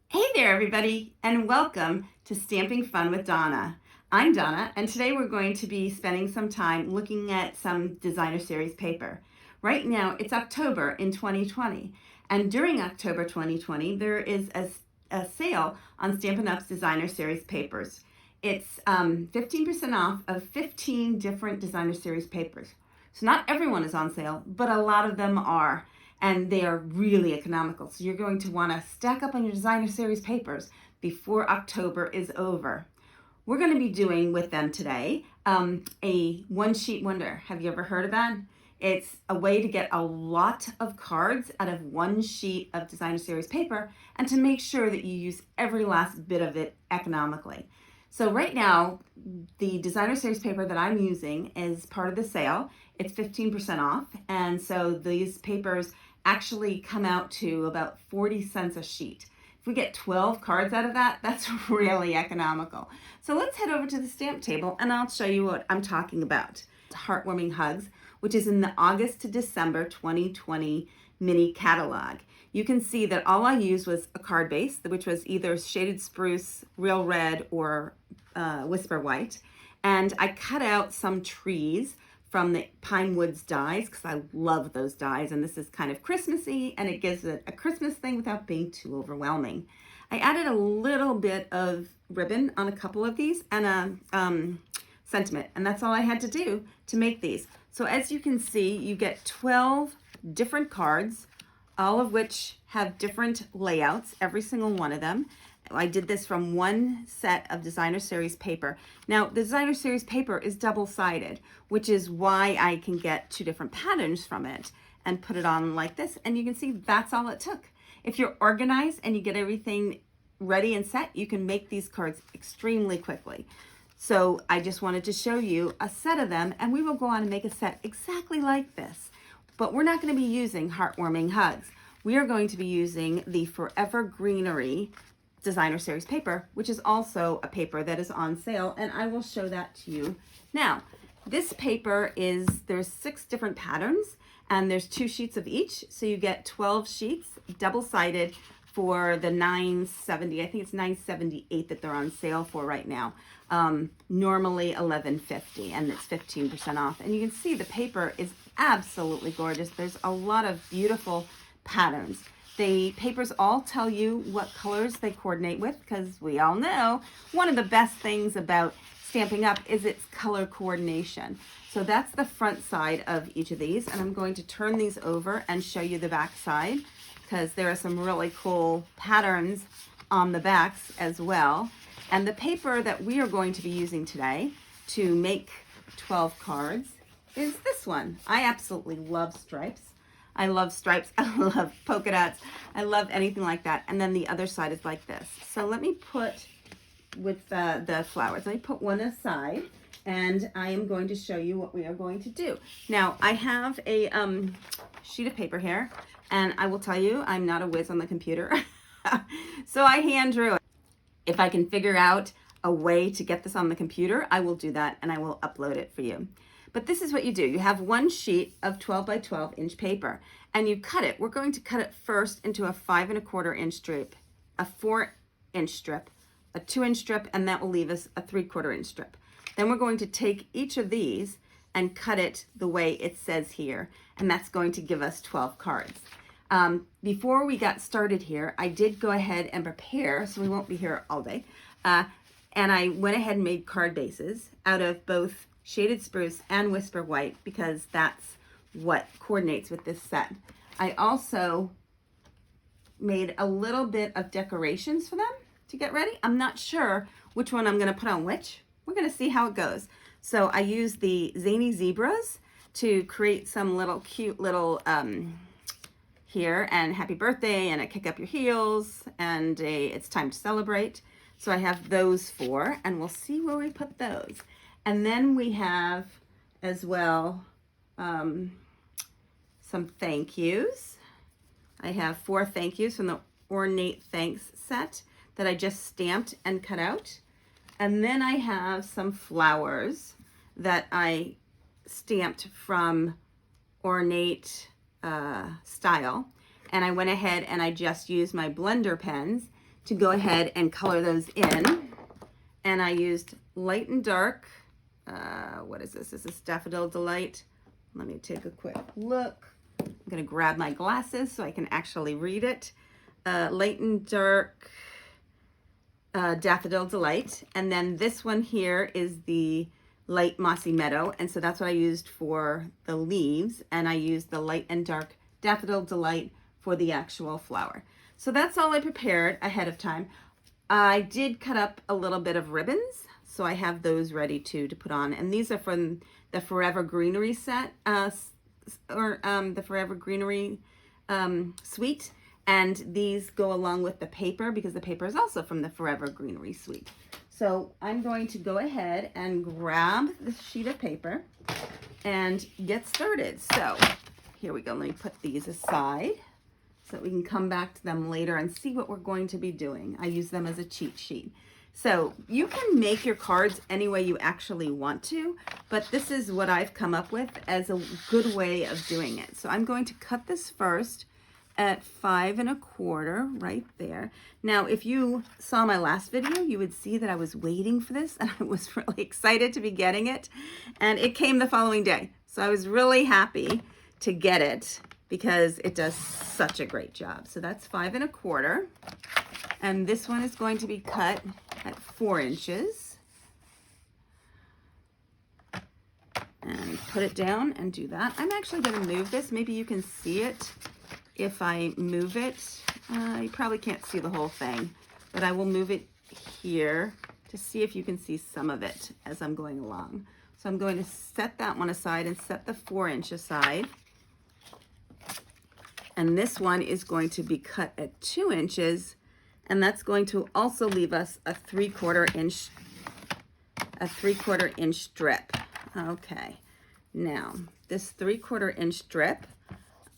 Hey there, everybody, and welcome to Stamping Fun with Donna. I'm Donna, and today we're going to be spending some time looking at some designer series paper. Right now, it's October in 2020, and during October 2020, there is a sale on Stampin' Up's designer series papers. It's 15% off of 15 different designer series papers. So not everyone is on sale, but a lot of them are, and they are really economical. So you're going to want to stack up on your designer series papers before October is over. We're going to be doing with them today a one sheet wonder. Have you ever heard of that? It's a way to get a lot of cards out of one sheet of designer series paper and to make sure that you use every last bit of it economically. So right now, the designer series paper that I'm using is part of the sale. It's 15% off, and so these papers actually come out to about 40 cents a sheet. If we get 12 cards out of that, that's really economical. So let's head over to the stamp table and I'll show you what I'm talking about. Heartwarming Hugs, which is in the August to December 2020 mini catalog. You can see that all I used was a card base, which was either Shaded Spruce, Real Red, or Whisper White. And I cut out some trees from the Pine Woods dies because I love those dies, and this is kind of Christmassy and it gives it a Christmas thing without being too overwhelming. I added a little bit of ribbon on a couple of these and a sentiment, and that's all I had to do to make these. So as you can see, you get 12 different cards, all of which have different layouts, every single one of them. I did this from one set of designer series paper. Now, the designer series paper is double-sided, which is why I can get two different patterns from it and put it on like this. And you can see that's all it took. If you're organized and you get everything ready and set, you can make these cards extremely quickly. So I just wanted to show you a set of them, and we will go on and make a set exactly like this. But we're not going to be using Heartwarming Hugs. We are going to be using the Forever Greenery designer series paper, which is also a paper that is on sale, and I will show that to you now. This paper is, there's 6 different patterns, and there's 2 sheets of each, so you get 12 sheets, double-sided, for the $9.70. I think it's $9.78 that they're on sale for right now. Normally $11.50, and it's 15% off. And you can see the paper is absolutely gorgeous. There's a lot of beautiful patterns. The papers all tell you what colors they coordinate with, because we all know one of the best things about Stampin' Up is its color coordination. So that's the front side of each of these, and I'm going to turn these over and show you the back side, because there are some really cool patterns on the backs as well. And the paper that we are going to be using today to make 12 cards is this one. I absolutely love stripes. I love stripes. I love polka dots. I love anything like that. And then the other side is like this. So let me put, with the flowers, let me put one aside, and I am going to show you what we are going to do. Now, I have a sheet of paper here, and I will tell you, I'm not a whiz on the computer. So I hand drew it. If I can figure out a way to get this on the computer, I will do that, and I will upload it for you. But this is what you do. You have one sheet of 12 by 12 inch paper, and you cut it. We're going to cut it first into a 5 1/4 inch strip, a 4 inch strip, a 2 inch strip, and that will leave us a 3/4 inch strip. Then we're going to take each of these and cut it the way it says here, and that's going to give us 12 cards. Before we got started here, I did go ahead and prepare, so we won't be here all day, and I went ahead and made card bases out of both Shaded Spruce and Whisper White, because that's what coordinates with this set. I also made a little bit of decorations for them to get ready. I'm not sure which one I'm going to put on which. We're going to see how it goes. So I used the Zany Zebras to create some little cute little here, and happy birthday, and a kick up your heels, and a it's time to celebrate. So I have those 4, and we'll see where we put those. And then we have as well some thank yous. I have 4 thank yous from the Ornate Thanks set that I just stamped and cut out. And then I have some flowers that I stamped from Ornate Style. And I went ahead and I just used my blender pens to go ahead and color those in. And I used light and dark. What is this? This is Daffodil Delight. Let me take a quick look. I'm going to grab my glasses so I can actually read it. Light and dark Daffodil Delight. And then this one here is the light Mossy Meadow. And so that's what I used for the leaves. And I used the light and dark Daffodil Delight for the actual flower. So that's all I prepared ahead of time. I did cut up a little bit of ribbons, so I have those ready to put on. And these are from the Forever Greenery set, the Forever Greenery suite. And these go along with the paper because the paper is also from the Forever Greenery suite. So I'm going to go ahead and grab the sheet of paper and get started. So here we go. Let me put these aside so that we can come back to them later and see what we're going to be doing. I use them as a cheat sheet. So you can make your cards any way you actually want to, but this is what I've come up with as a good way of doing it. So I'm going to cut this first at 5 1/4 right there. Now, if you saw my last video, you would see that I was waiting for this and I was really excited to be getting it. And it came the following day. So I was really happy to get it because it does such a great job. So that's 5 1/4. And this one is going to be cut at 4 inches. And put it down and do that. I'm actually going to move this. Maybe you can see it if I move it. You probably can't see the whole thing, but I will move it here to see if you can see some of it as I'm going along. So I'm going to set that one aside and set the 4 inch aside. And this one is going to be cut at 2 inches, and that's going to also leave us a 3/4 inch strip. Okay, now this 3/4 inch strip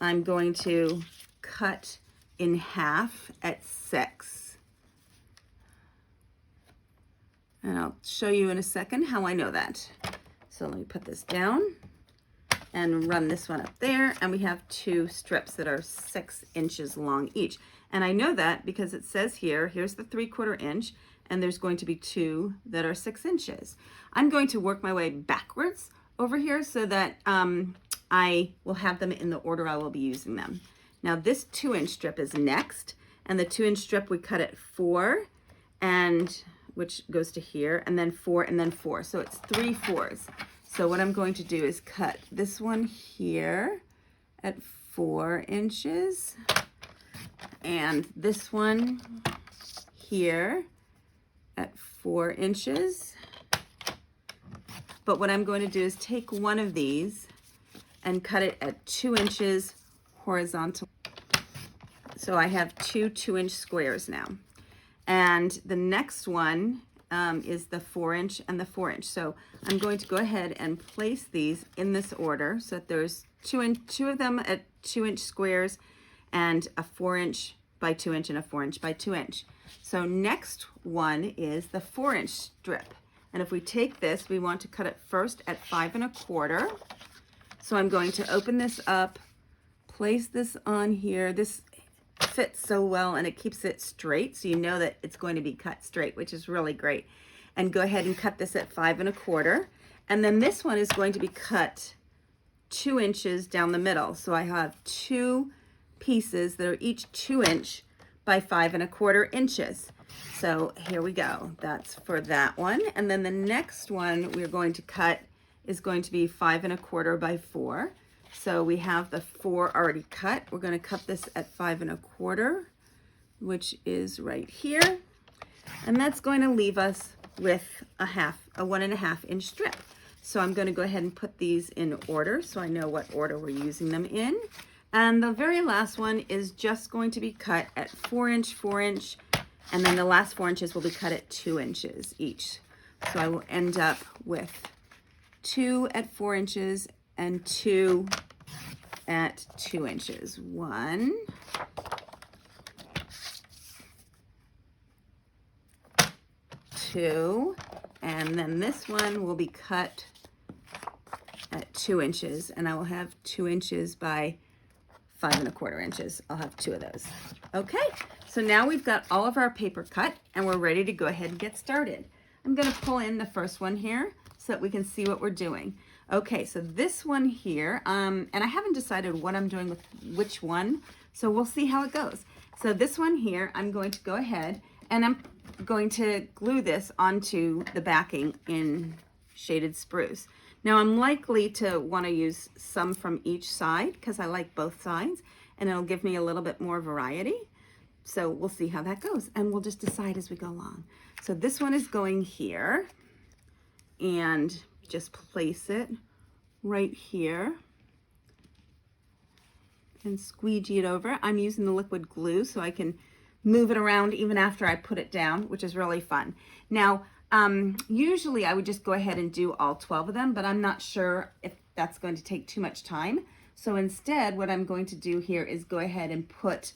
I'm going to cut in half at 6. And I'll show you in a second how I know that. So let me put this down and run this one up there, and we have 2 strips that are 6 inches long each. And I know that because it says here's the 3/4 inch, and there's going to be 2 that are 6 inches. I'm going to work my way backwards over here so that I will have them in the order I will be using them. Now this 2 inch strip is next, and the 2 inch strip we cut at 4, and which goes to here, and then 4, and then 4. So it's 3 4s. So what I'm going to do is cut this one here at 4 inches, and this one here at 4 inches. But what I'm going to do is take one of these and cut it at 2 inches horizontal. So I have 2 2-inch squares now. And the next one is the 4 inch and the 4 inch. So I'm going to go ahead and place these in this order so that there's 2 of them at 2 inch squares, and a 4 inch by 2 inch and a 4 inch by 2 inch. So next one is the 4 inch strip. And if we take this, we want to cut it first at 5 1/4. So I'm going to open this up, place this on here. This fits so well and it keeps it straight, so you know that it's going to be cut straight, which is really great. And go ahead and cut this at 5 1/4. And then this one is going to be cut 2 inches down the middle. So I have 2 pieces that are each 2 inch by 5 1/4 inches. So here we go. That's for that one. And then the next one we're going to cut is going to be 5 1/4 by 4. So we have the 4 already cut. We're going to cut this at 5 1/4, which is right here. And that's going to leave us with a 1.5 inch strip. So I'm going to go ahead and put these in order so I know what order we're using them in. And the very last one is just going to be cut at 4 inch, 4 inch, and then the last 4 inches will be cut at 2 inches each. So I will end up with 2 at 4 inches and 2 at 2 inches. 1, 2, and then this one will be cut at 2 inches, and I will have 2 inches by 5¼ inches. I'll have 2 of those. Okay, so now we've got all of our paper cut and we're ready to go ahead and get started. I'm going to pull in the first one here so that we can see what we're doing. Okay, so this one here, and I haven't decided what I'm doing with which one, so we'll see how it goes. So this one here, I'm going to go ahead and I'm going to glue this onto the backing in Shaded Spruce. Now I'm likely to want to use some from each side because I like both sides and it'll give me a little bit more variety. So we'll see how that goes and we'll just decide as we go along. So this one is going here and just place it right here and squeegee it over. I'm using the liquid glue so I can move it around even after I put it down, which is really fun. Now, usually I would just go ahead and do all 12 of them, but I'm not sure if that's going to take too much time. So instead, what I'm going to do here is go ahead and put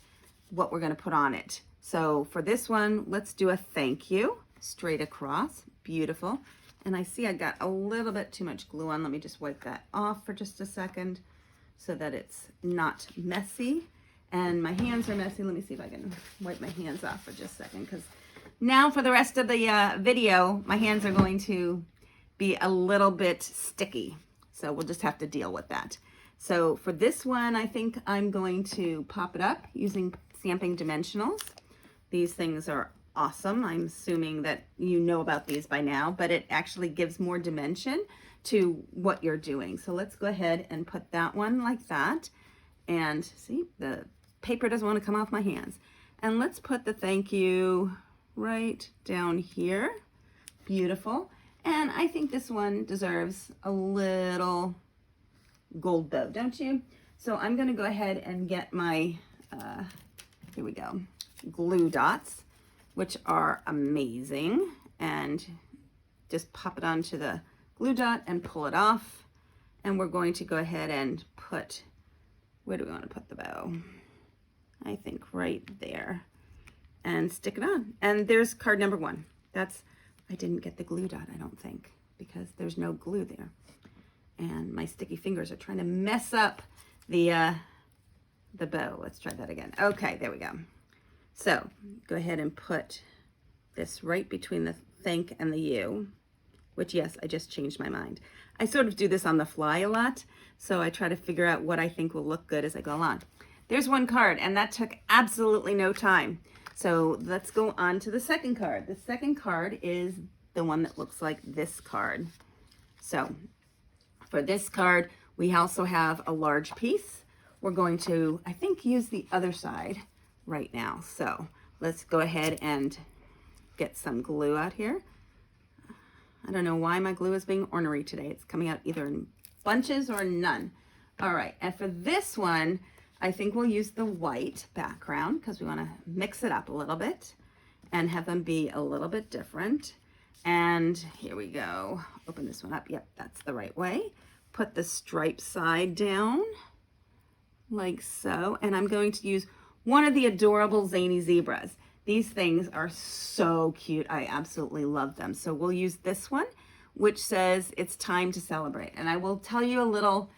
what we're going to put on it. So for this one, let's do a thank you straight across. Beautiful. And I see I got a little bit too much glue on. Let me just wipe that off for just a second so that it's not messy. And my hands are messy. Let me see if I can wipe my hands off for just a second, because now for the rest of the video, my hands are going to be a little bit sticky. So we'll just have to deal with that. So for this one, I think I'm going to pop it up using Stampin' Dimensionals. These things are awesome. I'm assuming that you know about these by now, but it actually gives more dimension to what you're doing. So let's go ahead and put that one like that. And see, the paper doesn't want to come off my hands. And let's put the thank you right down here. Beautiful. And I think this one deserves a little gold bow, don't you? So I'm going to go ahead and get my, here we go, glue dots, which are amazing. And just pop it onto the glue dot and pull it off. And we're going to go ahead and put, where do we want to put the bow? I think right there. And stick it on. And there's card number 1. That's, I didn't get the glue dot, I don't think, because there's no glue there. And my sticky fingers are trying to mess up the bow. Let's try that again. Okay, there we go. So go ahead and put this right between the thank and the you, which, yes, I just changed my mind. I sort of do this on the fly a lot, so I try to figure out what I think will look good as I go along. There's one card, and that took absolutely no time. So let's go on to the second card. The second card is the one that looks like this card. So for this card, we also have a large piece. We're going to, I think, use the other side right now. So let's go ahead and get some glue out here. I don't know why my glue is being ornery today. It's coming out either in bunches or none. All right, and for this one, I think we'll use the white background because we want to mix it up a little bit and have them be a little bit different. And here we go. Open this one up. Yep, that's the right way. Put the stripe side down like so. And I'm going to use one of the adorable Zany Zebras. These things are so cute. I absolutely love them. So we'll use this one, which says it's time to celebrate. And I will tell you a little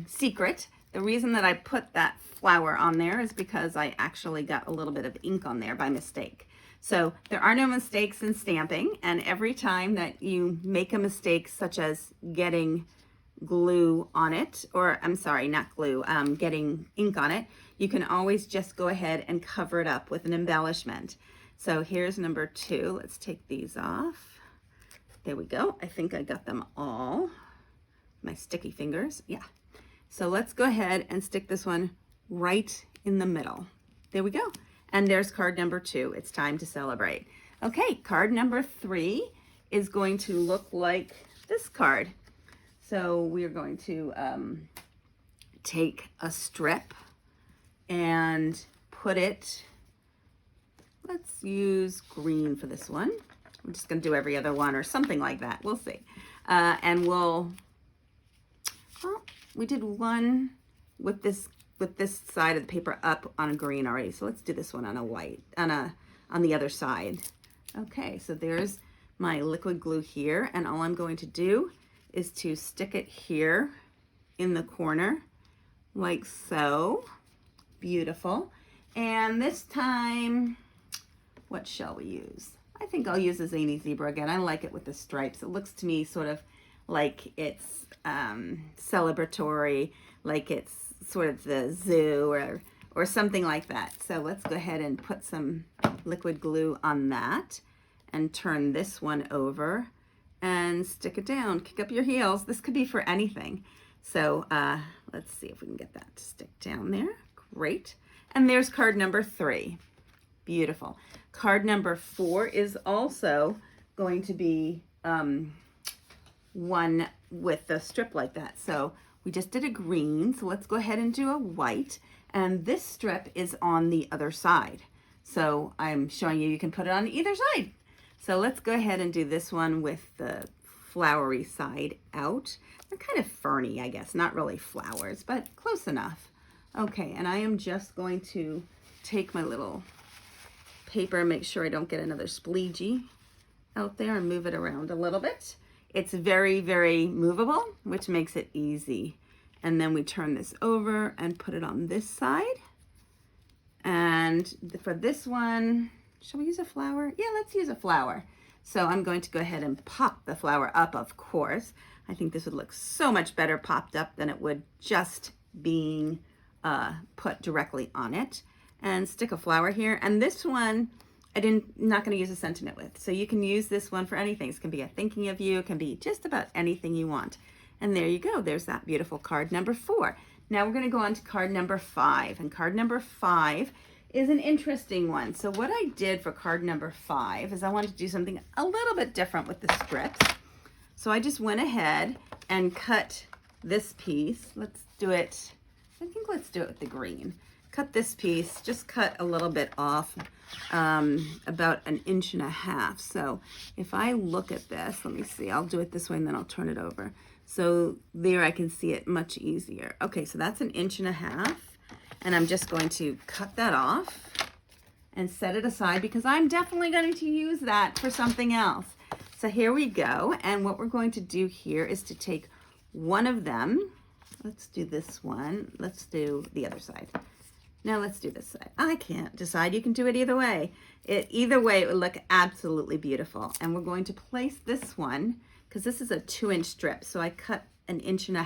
secret. The reason that I put that flower on there is because I actually got a little bit of ink on there by mistake. So there are no mistakes in stamping, and every time that you make a mistake, such as getting glue on it, or I'm sorry, not glue, getting ink on it, you can always just go ahead and cover it up with an embellishment. So here's number 2. Let's take these off. There we go. I think I got them all. My sticky fingers. Yeah. So let's go ahead and stick this one right in the middle. There we go. And there's card number 2. It's time to celebrate. Okay, card number 3 is going to look like this card. So we're going to take a strip and put it, let's use green for this one. I'm just going to do every other one or something like that. We'll see. And well, we did one with this side of the paper up on a green already. So let's do this one on a white, on the other side. Okay, so there's my liquid glue here, and all I'm going to do is to stick it here in the corner like so. Beautiful. And this time, what shall we use? I think I'll use a Zany Zebra again. I like it with the stripes. It looks to me sort of like it's celebratory, like it's sort of the zoo or something like that. So let's go ahead and put some liquid glue on that and turn this one over and stick it down. Kick up your heels. This could be for anything. So let's see if we can get that to stick down there. Great. And there's card number 3. Beautiful. Card number 4 is also going to be one with the strip like that. So we just did a green, so let's go ahead and do a white. And this strip is on the other side. So I'm showing you can put it on either side. So let's go ahead and do this one with the flowery side out. They're kind of ferny, I guess. Not really flowers, but close enough. Okay, and I am just going to take my little paper, make sure I don't get another spleegee out there, and move it around a little bit. It's very, very movable, which makes it easy. And then we turn this over and put it on this side. And for this one, shall we use a flower? Yeah, let's use a flower. So I'm going to go ahead and pop the flower up, of course. I think this would look so much better popped up than it would just being put directly on it. And stick a flower here. And this one, not going to use a sentiment with. So you can use this one for anything. It can be a thinking of you. It can be just about anything you want. And there you go. There's that beautiful card number 4. Now we're going to go on to card number 5. And card number 5 is an interesting one. So what I did for card number 5 is I wanted to do something a little bit different with the strips. So I just went ahead and cut this piece. Let's do it. I think let's do it with the green. Cut this piece, just cut a little bit off, about 1.5 inches. So if I look at this, let me see, I'll do it this way and then I'll turn it over. So there I can see it much easier. Okay, so that's 1.5 inches. And I'm just going to cut that off and set it aside because I'm definitely going to use that for something else. So here we go. And what we're going to do here is to take one of them. Let's do this one. Let's do the other side. Now let's do this side. I can't decide. You can do it either way. Either way, it would look absolutely beautiful. And we're going to place this one, because this is a 2-inch strip, so I cut 1.5 inches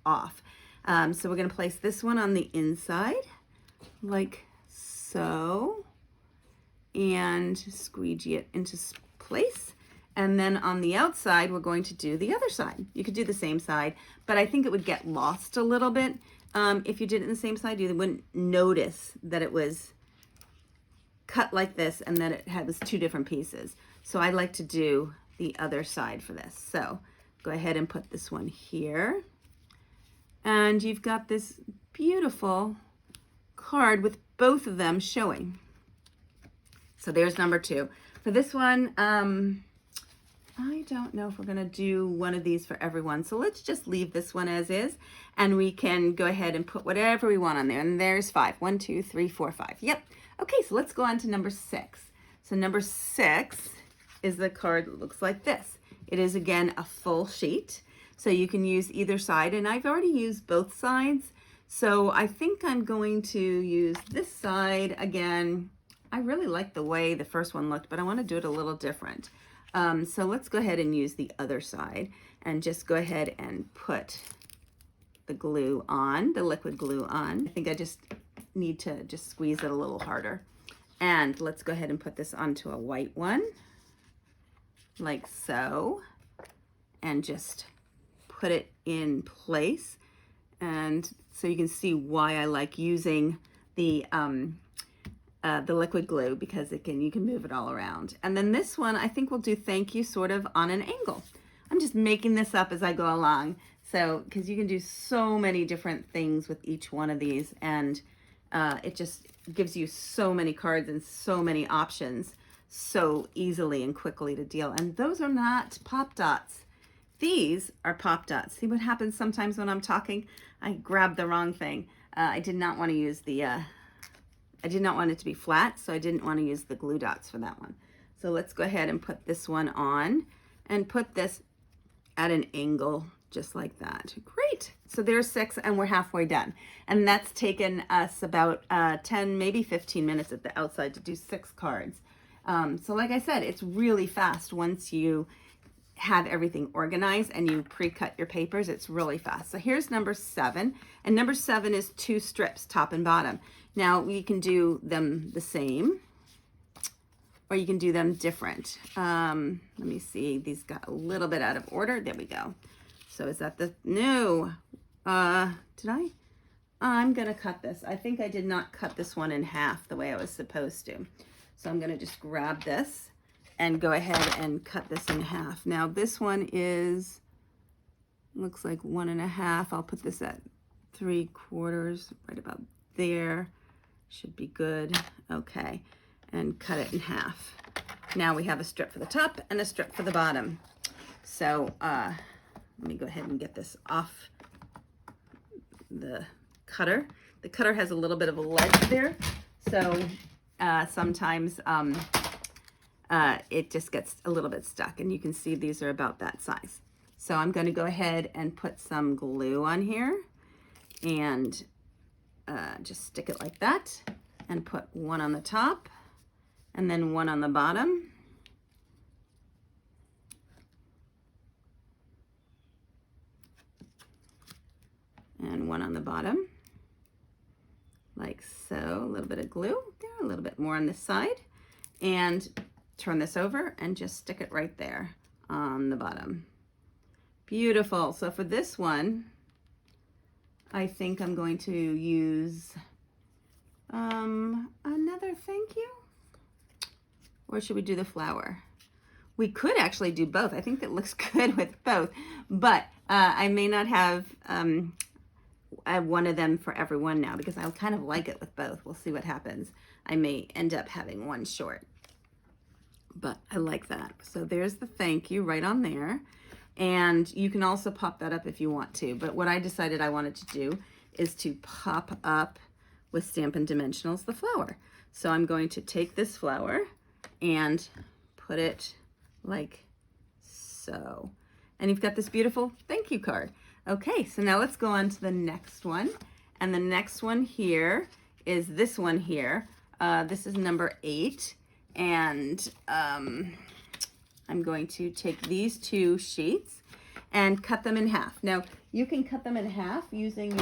off. So we're going to place this one on the inside, like so, and squeegee it into place. And then on the outside, we're going to do the other side. You could do the same side, but I think it would get lost a little bit. If you did it in the same side, you wouldn't notice that it was cut like this and that it was 2 different pieces. So I like to do the other side for this. So go ahead and put this one here. And you've got this beautiful card with both of them showing. So there's number 2. For this one, I don't know if we're going to do one of these for everyone. So let's just leave this one as is. And we can go ahead and put whatever we want on there. And there's 5. 1, 2, 3, 4, 5. Yep. Okay, so let's go on to number 6. So number 6 is the card that looks like this. It is, again, a full sheet. So you can use either side. And I've already used both sides. So I think I'm going to use this side again. I really like the way the first one looked, but I want to do it a little different. So let's go ahead and use the other side and just go ahead and put the glue on, the liquid glue on. I think I just need to just squeeze it a little harder. And let's go ahead and put this onto a white one, like so, and just put it in place. And so you can see why I like using the liquid glue, because you can move it all around. And then this one, I think we'll do thank you sort of on an angle. I'm just making this up as I go along. So, because you can do so many different things with each one of these, and it just gives you so many cards and so many options so easily and quickly to deal. And those are not pop dots. These are pop dots. See what happens sometimes when I'm talking? I grab the wrong thing. I did not want to use I did not want it to be flat, so I didn't want to use the glue dots for that one. So let's go ahead and put this one on and put this at an angle just like that. Great. So there's 6 and we're halfway done. And that's taken us about 10, maybe 15 minutes at the outside to do 6 cards. So like I said, it's really fast once you have everything organized and you pre-cut your papers. It's really fast. So here's number 7, and number 7 is 2 strips, top and bottom. Now we can do them the same, or you can do them different. Let me see, these got a little bit out of order. There we go. So is that the, no, did I? I'm gonna cut this. I think I did not cut this one in half the way I was supposed to. So I'm gonna just grab this and go ahead and cut this in half. Now this one is, looks like 1.5. I'll put this at 3/4, right about there. Should be good. Okay, and cut it in half. Now we have a strip for the top and a strip for the bottom. So let me go ahead and get this off the cutter. The cutter has a little bit of a ledge there, so sometimes it just gets a little bit stuck, and you can see these are about that size. So I'm going to go ahead and put some glue on here and just stick it like that, and put one on the top and then one on the bottom. And one on the bottom, like so. A little bit of glue there, a little bit more on this side, and turn this over and just stick it right there on the bottom. Beautiful. So for this one, I think I'm going to use another thank you, or should we do the flower? We could actually do both. I think that looks good with both, but I may not have one of them for everyone now, because I kind of like it with both. We'll see what happens. I may end up having one short, but I like that. So there's the thank you right on there. And you can also pop that up if you want to. But what I decided I wanted to do is to pop up with Stampin' Dimensionals the flower. So I'm going to take this flower and put it like so. And you've got this beautiful thank you card. Okay, so now let's go on to the next one. And the next one here is this one here. This is number 8. And I'm going to take these 2 sheets and cut them in half. Now, you can cut them in half using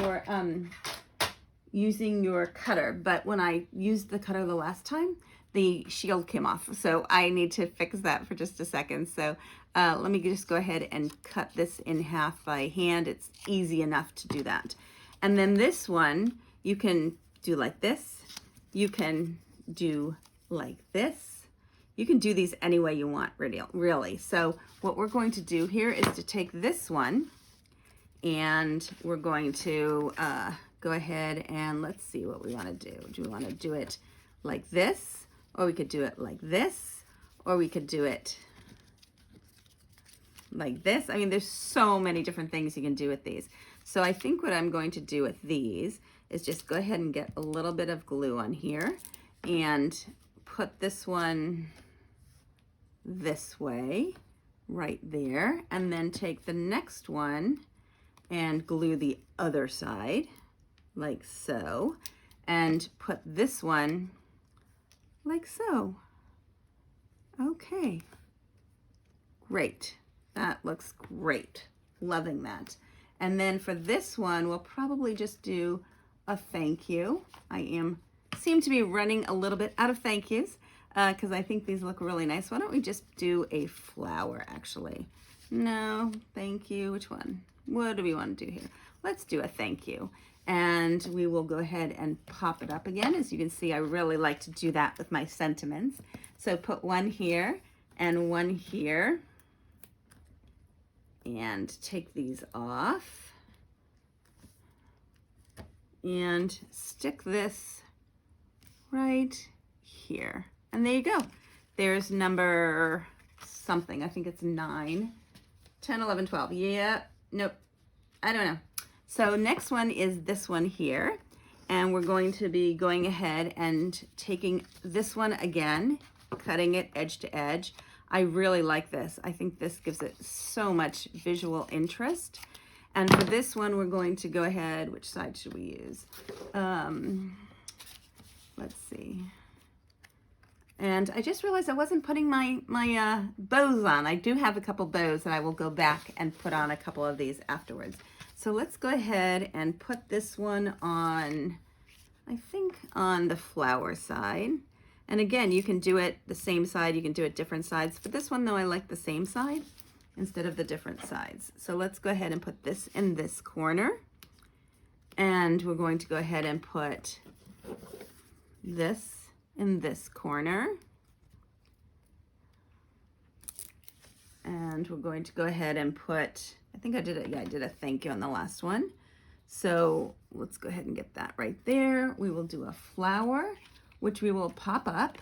your cutter, but when I used the cutter the last time, the shield came off. So I need to fix that for just a second. So let me just go ahead and cut this in half by hand. It's easy enough to do that. And then this one, you can do like this. You can do like this. You can do these any way you want, really. So what we're going to do here is to take this one, and we're going to go ahead and let's see what we want to do. Do we want to do it like this, or we could do it like this, or we could do it like this? I mean, there's so many different things you can do with these. So I think what I'm going to do with these is just go ahead and get a little bit of glue on here and put this one this way, right there, and then take the next one and glue the other side, like so, and put this one like so. Okay, great. That looks great. Loving that. And then for this one, we'll probably just do a thank you. I seem to be running a little bit out of thank yous because I think these look really nice. Why don't we just do a flower, actually? No, thank you. Which one? What do we want to do here? Let's do a thank you. And we will go ahead and pop it up again. As you can see, I really like to do that with my sentiments. So put one here and one here. And take these off. And stick this right here. And there you go. There's number something. I think it's 9, 10, 11, 12. Yeah, nope. I don't know. So next one is this one here. And we're going to be going ahead and taking this one again, cutting it edge to edge. I really like this. I think this gives it so much visual interest. And for this one, we're going to go ahead, which side should we use? Let's see. And I just realized I wasn't putting my bows on. I do have a couple bows, and I will go back and put on a couple of these afterwards. So let's go ahead and put this one on, I think, on the flower side. And again, you can do it the same side, you can do it different sides. For this one though, I like the same side instead of the different sides. So let's go ahead and put this in this corner. And we're going to go ahead and put this in this corner. And we're going to go ahead and put, I think I did it, yeah, I did a thank you on the last one. So let's go ahead and get that right there. We will do a flower, which we will pop up.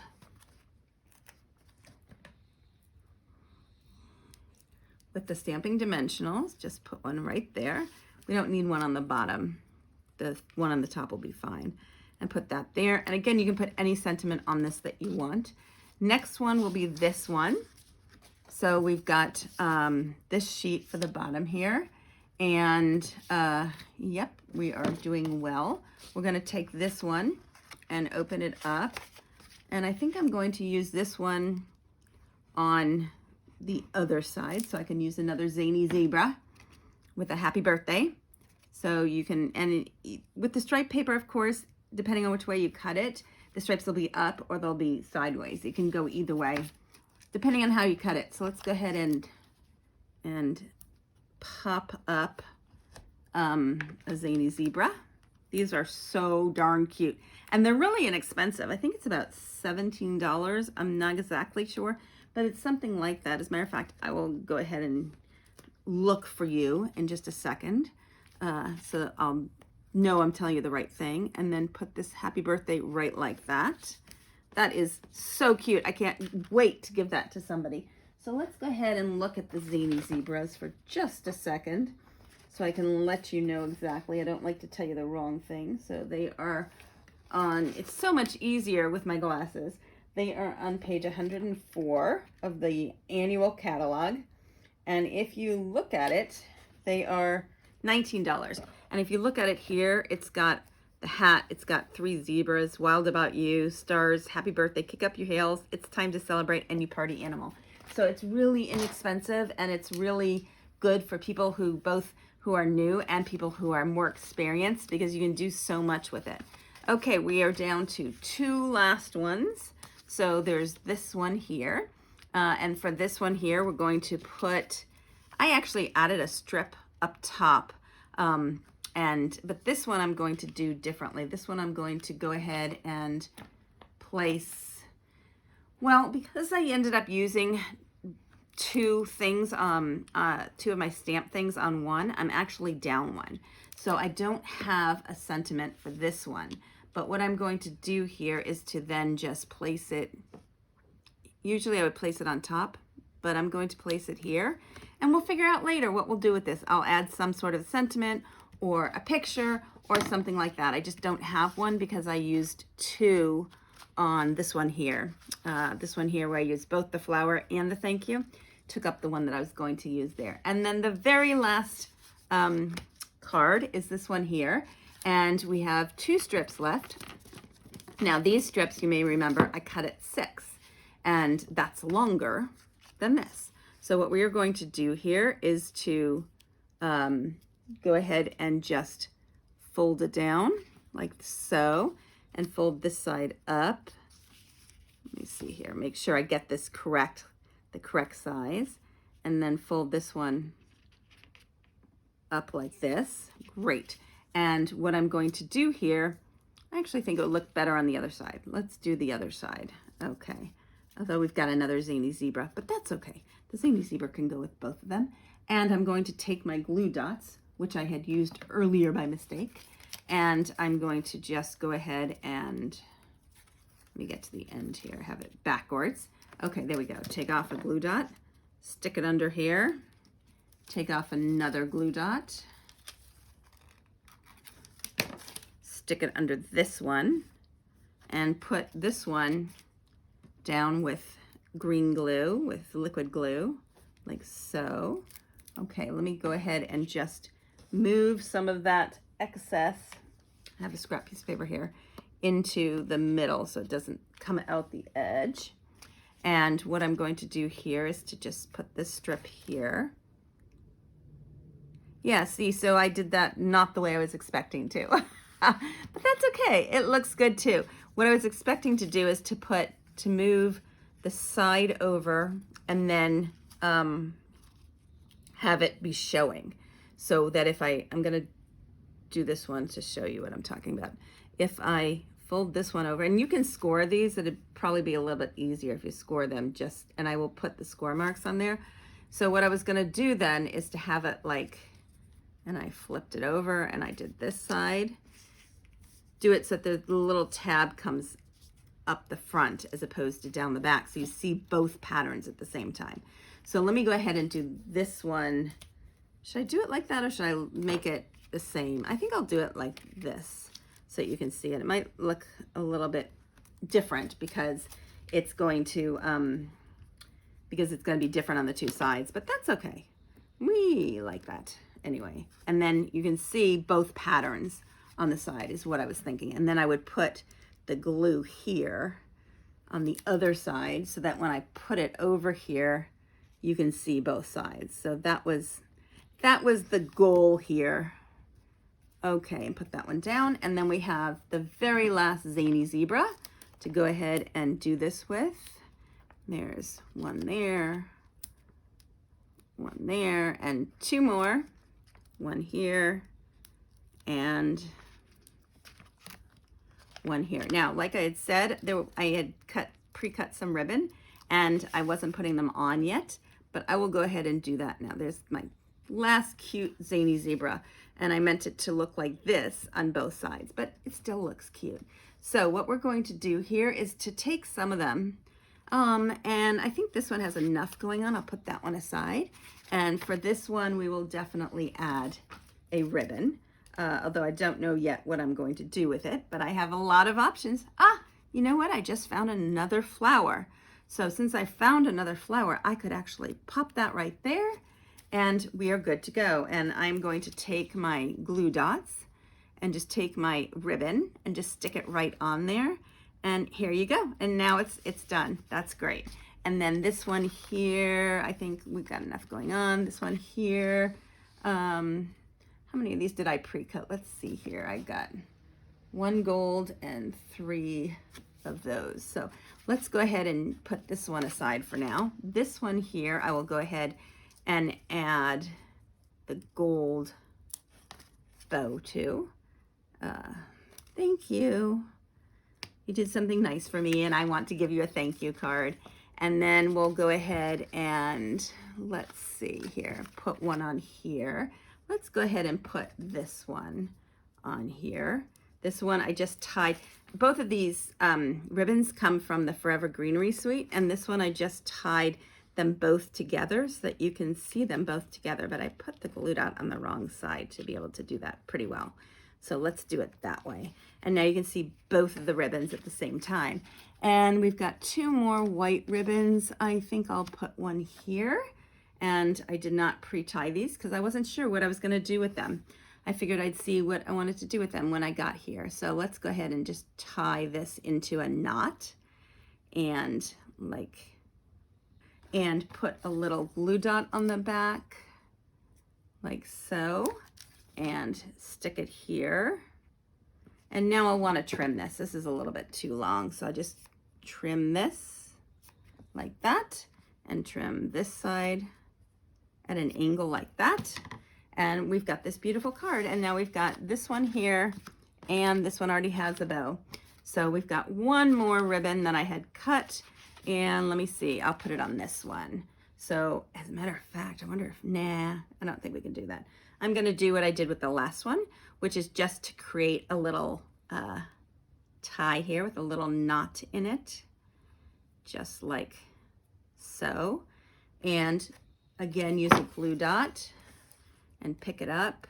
With the Stamping Dimensionals, just put one right there. We don't need one on the bottom. The one on the top will be fine. And put that there. And again, you can put any sentiment on this that you want. Next one will be this one. So we've got this sheet for the bottom here. And yep, we are doing well. We're going to take this one and open it up. And I think I'm going to use this one on the other side, so I can use another Zany Zebra with a happy birthday. So you can, and with the striped paper, of course, depending on which way you cut it, the stripes will be up or they'll be sideways. It can go either way, depending on how you cut it. So let's go ahead and pop up a Zany Zebra. These are so darn cute. And they're really inexpensive. I think it's about $17. I'm not exactly sure, but it's something like that. As a matter of fact, I will go ahead and look for you in just a second so that I'll know I'm telling you the right thing. And then put this happy birthday right like that. That is so cute. I can't wait to give that to somebody. So let's go ahead and look at the Zany Zebras for just a second so I can let you know exactly. I don't like to tell you the wrong thing. So they are on, it's so much easier with my glasses. They are on page 104 of the annual catalog. And if you look at it, they are $19. And if you look at it here, it's got the hat, it's got 3 zebras, wild about you, stars, happy birthday, kick up your heels, it's time to celebrate, and you party animal. So it's really inexpensive, and it's really good for people who are new and people who are more experienced, because you can do so much with it. Okay, we are down to 2 last ones. So there's this one here. And for this one here, we're going to put, I actually added a strip up top. But this one I'm going to do differently. This one I'm going to go ahead and place, well, because I ended up using 2 things, 2 of my stamp things on one, I'm actually down one. So I don't have a sentiment for this one. But what I'm going to do here is to then just place it, usually I would place it on top, but I'm going to place it here. And we'll figure out later what we'll do with this. I'll add some sort of sentiment or a picture or something like that. I just don't have one because I used 2 on this one here. This one here where I used both the flower and the thank you. Took up the one that I was going to use there. And then the very last card is this one here. And we have 2 strips left. Now these strips, you may remember, I cut at 6, and that's longer than this. So what we are going to do here is to go ahead and just fold it down like so, and fold this side up. Let me see here, make sure I get this correct, the correct size, and then fold this one up like this. Great. And what I'm going to do here, I actually think it would look better on the other side. Let's do the other side. Okay. Although we've got another Zany Zebra, but that's okay. The Zany Zebra can go with both of them. And I'm going to take my glue dots, which I had used earlier by mistake, and I'm going to just go ahead and, let me get to the end here, have it backwards. Okay, there we go. Take off a glue dot, stick it under here, take off another glue dot, stick it under this one, and put this one down with green glue, with liquid glue, like so. Okay, let me go ahead and just move some of that excess, I have a scrap piece of paper here, into the middle so it doesn't come out the edge. And what I'm going to do here is to just put this strip here. Yeah, see, so I did that not the way I was expecting to. But that's okay. It looks good too. What I was expecting to do is to move the side over and then have it be showing. So that if I'm going to do this one to show you what I'm talking about. If I fold this one over, and you can score these, it'd probably be a little bit easier if you score them and I will put the score marks on there. So what I was going to do then is to have it like, and I flipped it over and I did this side, do it so that the little tab comes up the front as opposed to down the back, so you see both patterns at the same time. So let me go ahead and do this one. Should I do it like that or should I make it the same? I think I'll do it like this so you can see it. It might look a little bit different because it's going to be different on the two sides, but that's okay. We like that anyway. And then you can see both patterns on the side is what I was thinking. And then I would put the glue here on the other side so that when I put it over here, you can see both sides. So that was the goal here. Okay, and put that one down. And then we have the very last Zany Zebra to go ahead and do this with. There's one there, and two more. One here, and one here. Now, like I had said, I had pre-cut some ribbon, and I wasn't putting them on yet, but I will go ahead and do that now. There's my last cute Zany Zebra, and I meant it to look like this on both sides, but it still looks cute. So what we're going to do here is to take some of them, and I think this one has enough going on. I'll put that one aside. And for this one, we will definitely add a ribbon, although I don't know yet what I'm going to do with it, but I have a lot of options. You know what? I just found another flower. So since I found another flower, I could actually pop that right there, and we are good to go. And I'm going to take my glue dots and just take my ribbon and just stick it right on there. And here you go. And now it's done. That's great. And then this one here, I think we've got enough going on. This one here, how many of these did I pre-cut? Let's see here. I got 1 gold and 3 of those. So let's go ahead and put this one aside for now. This one here, I will go ahead and add the gold bow to. Thank you. You did something nice for me, and I want to give you a thank you card. And then we'll go ahead and, let's see here, put one on here. Let's go ahead and put this one on here. This one I just tied. Both of these ribbons come from the Forever Greenery Suite, and this one I just tied them both together so that you can see them both together, but I put the glue dot on the wrong side to be able to do that pretty well. So let's do it that way. And now you can see both of the ribbons at the same time. And we've got 2 more white ribbons. I think I'll put one here. And I did not pre-tie these because I wasn't sure what I was going to do with them. I figured I'd see what I wanted to do with them when I got here. So let's go ahead and just tie this into a knot and put a little glue dot on the back like so, and stick it here. And now I'll want to trim this. This is a little bit too long, so I'll just trim this like that and trim this side at an angle like that. And we've got this beautiful card. And now we've got this one here, and this one already has a bow. So we've got one more ribbon that I had cut, and let me see, I'll put it on this one. So as a matter of fact, I wonder if, nah, I don't think we can do that. I'm gonna do what I did with the last one, which is just to create a little tie here with a little knot in it, just like so. And again, use a glue dot and pick it up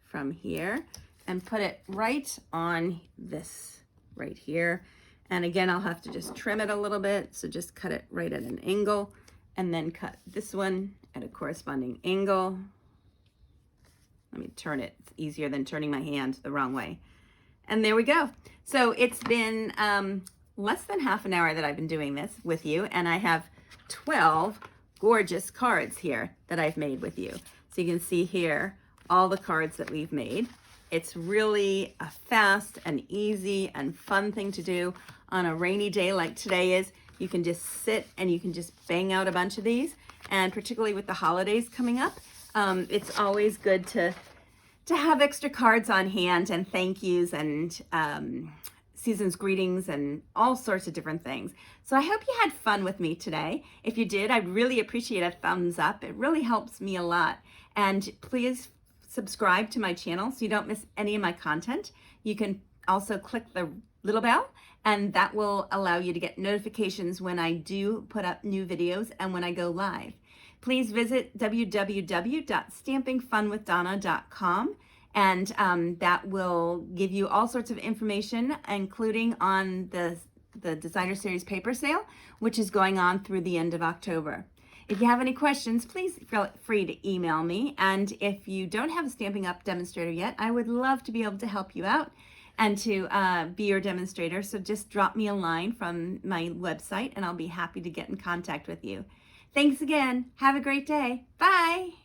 from here and put it right on this right here. And again, I'll have to just trim it a little bit. So just cut it right at an angle, and then cut this one at a corresponding angle. Let me turn it. It's easier than turning my hand the wrong way. And there we go. So it's been less than half an hour that I've been doing this with you, and I have 12 gorgeous cards here that I've made with you. So you can see here all the cards that we've made. It's really a fast and easy and fun thing to do on a rainy day like today is. You can just sit and you can just bang out a bunch of these, and particularly with the holidays coming up, it's always good to have extra cards on hand and thank yous and season's greetings and all sorts of different things. So I hope you had fun with me today. If you did, I'd really appreciate a thumbs up. It really helps me a lot. And please subscribe to my channel so you don't miss any of my content. You can also click the little bell, and that will allow you to get notifications when I do put up new videos and when I go live. Please visit www.stampingfunwithdonna.com, and that will give you all sorts of information, including on the Designer Series paper sale, which is going on through the end of October. If you have any questions, please feel free to email me. And if you don't have a Stampin' Up! Demonstrator yet, I would love to be able to help you out and to be your demonstrator. So just drop me a line from my website and I'll be happy to get in contact with you. Thanks again. Have a great day. Bye.